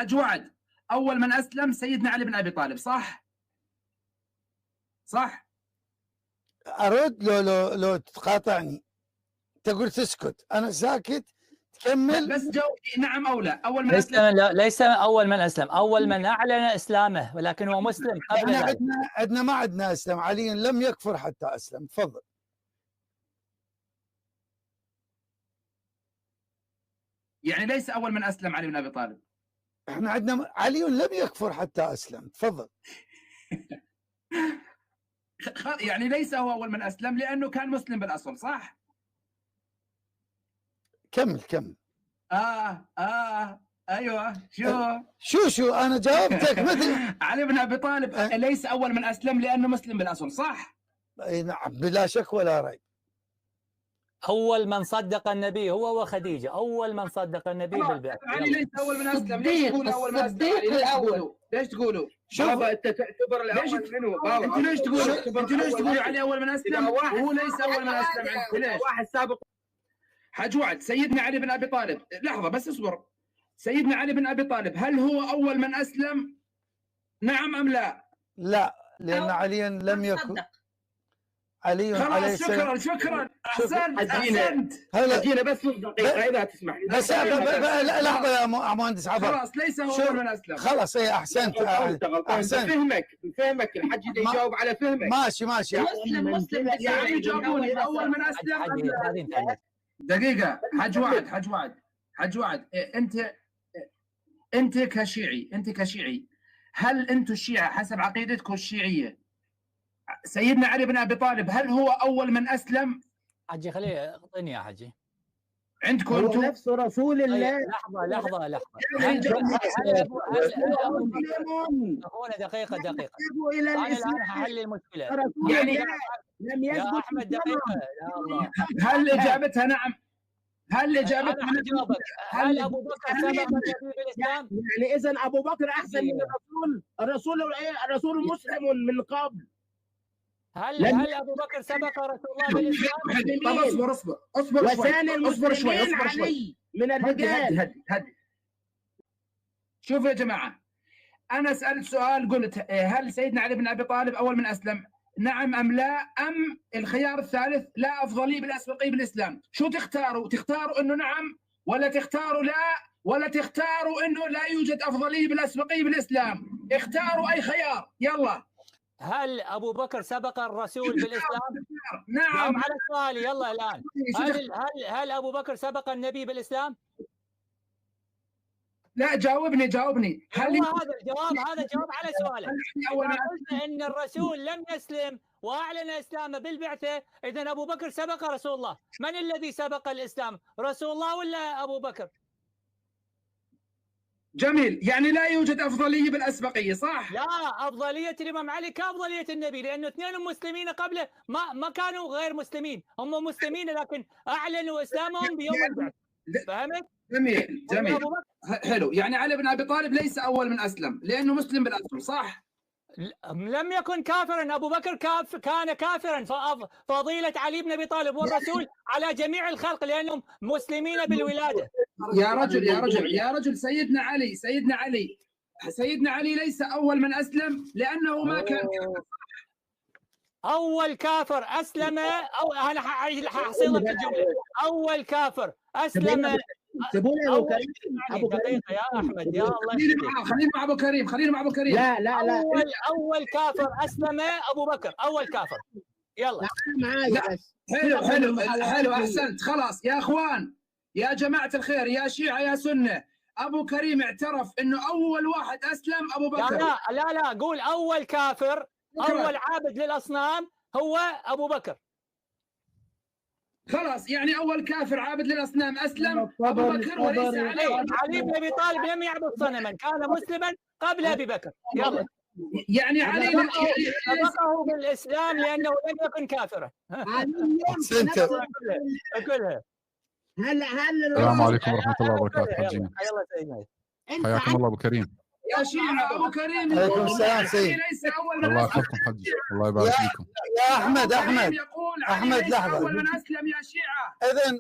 حج وعد، اول من اسلم سيدنا علي بن ابي طالب، صح؟ صح؟ ارد لو تقاطعني تقول تسكت، انا ساكت تكمل. بس جاوبني نعم او لا. اول من اسلم ليس اول من اسلم، اول من اعلن اسلامه، ولكن هو مسلم قبل ذلك. عندنا ما عندنا اسلم، علي لم يكفر حتى اسلم. تفضل. يعني ليس اول من اسلم علي بن ابي طالب. احنا عندنا علي لم يكفر حتى اسلم. تفضل. يعني ليس هو اول من اسلم لانه كان مسلم بالاصل، صح؟ كمل. ايوه. شو انا جاوبتك مثل علي بن ابي طالب ليس اول من اسلم لانه مسلم بالاصل، صح؟ اي نعم بلا شك ولا ريب. اول من صدق النبي هو وخديجه، اول من صدق النبي بالبعث. علي ليس اول من اسلم. ليش تقولوا اول من اسلم؟ الاول. ليش تقولوا؟ بابا انت تعتبر الاول منو بابا؟ انتوا ليش تقولوا علي اول من اسلم وهو ليس اول من اسلم عندكم؟ ليش؟ واحد سابق. حج وعد، سيدنا علي بن ابي طالب، لحظه بس اصبر. سيدنا علي بن ابي طالب هل هو اول من اسلم؟ نعم ام لا؟ لا، لان علي لم يكن. علي عليه السلام. شكرا احسنت. هجينا بس دقيقه اذا تسمح لي. بس لحظه يا مهندس عبر. خلاص ليس هو اول من اسلم. خلاص اي احسنت. فهمك الحج يجاوب على فهمك. ماشي مسلم يعني جاوبوني اول من اسلم. دقيقه. حج وعد انت كشيعي هل انتم الشيعة حسب عقيدتكم الشيعيه سيدنا علي بن ابي طالب هل هو اول من اسلم؟ حجي خليه اعطيني يا حجي. عندكم هو انتم نفس رسول الله. لحظه هنا دقيقه الى انا الاسلام. الان حل المشكله. يعني لم يا يثبت احمد دقيقه يا الله. هل اجابتها نعم؟ هل اجابتها انا حجاوبك. هل ابو بكر سبق النبي بالاسلام؟ يعني اذا ابو بكر احسن من الرسول مسلم من قبل. هل ابو بكر سبق رسول الله بالاسلام؟ طب اصبر وثاني المسلمين علي من الرجال. هدي. شوفوا يا جماعه، انا سالت سؤال قلت هل سيدنا علي بن ابي طالب اول من اسلم؟ نعم ام لا؟ ام الخيار الثالث لا افضليه بالاسبقيه بالاسلام؟ شو تختاروا؟ تختاروا انه نعم ولا تختاروا لا ولا تختاروا انه لا يوجد افضليه بالاسبقيه بالاسلام؟ اختاروا اي خيار. يلا. هل ابو بكر سبق الرسول بالاسلام؟ نعم. جاوب على سؤالي يلا الان. هل ابو بكر سبق النبي بالاسلام؟ لا جاوبني. هل هذا الجواب؟ هذا جواب على سؤالك. اول ما قلت ان الرسول لم يسلم واعلن اسلامه بالبعثه، اذا ابو بكر سبق رسول الله. من الذي سبق الاسلام؟ رسول الله ولا ابو بكر؟ جميل. يعني لا يوجد افضليه بالاسبقيه، صح؟ لا، افضليه الامام علي كافضليه النبي، لانه اثنين مسلمين قبله ما كانوا غير مسلمين، هم مسلمين لكن اعلنوا اسلامهم بيوم البعث. فهمت؟ جميل. حلو. يعني علي بن ابي طالب ليس اول من اسلم لانه مسلم بالاصل، صح؟ لم يكن كافرا. ابو بكر كان كافرا. فضيله علي بن ابي طالب والرسول على جميع الخلق لانهم مسلمين بالولاده. يا رجل سيدنا علي ليس اول من اسلم لانه ما كان كافر. اول كافر اسلم او انا ححصل لك الجمله. اول كافر اسلم. دقيقة يا احمد يا الله يخليك. خلينا مع ابو كريم. لا اول كافر اسلم ابو بكر. اول كافر. يلا معايا بس. حلو احسنت. خلاص يا اخوان يا جماعه الخير يا شيعه يا سنه، ابو كريم اعترف انه اول واحد اسلم ابو بكر. لا قول اول كافر اول عابد للاصنام هو ابو بكر. خلاص يعني اول كافر عابد للاصنام اسلم ابو بكر وليس علي بن ابي طالب لم يعبد صنما، كان مسلما قبل ابي بكر. يلا. يعني علي سبقه بالاسلام لانه لم يكن كافرا. كلها. السلام عليكم ورحمه الله وبركاته. حجينا حياكم الله ابو كريم. يا شيعة ابو كريم. عليكم السلام سيد. الله يحفظكم حجي. الله يبارك فيكم. يا احمد لحظه. اول من اسلم يا شيعة. اذا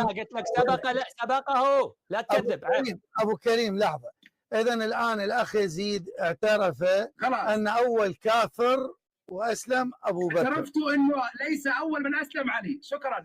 قلت لك سبقه. لا سبقه. لا تكذب. ابو كريم لحظه. إذا الآن الأخ يزيد اعترف أن أول كافر وأسلم أبو بكر. اعترفتوا أنه ليس أول من أسلم علي. شكرا.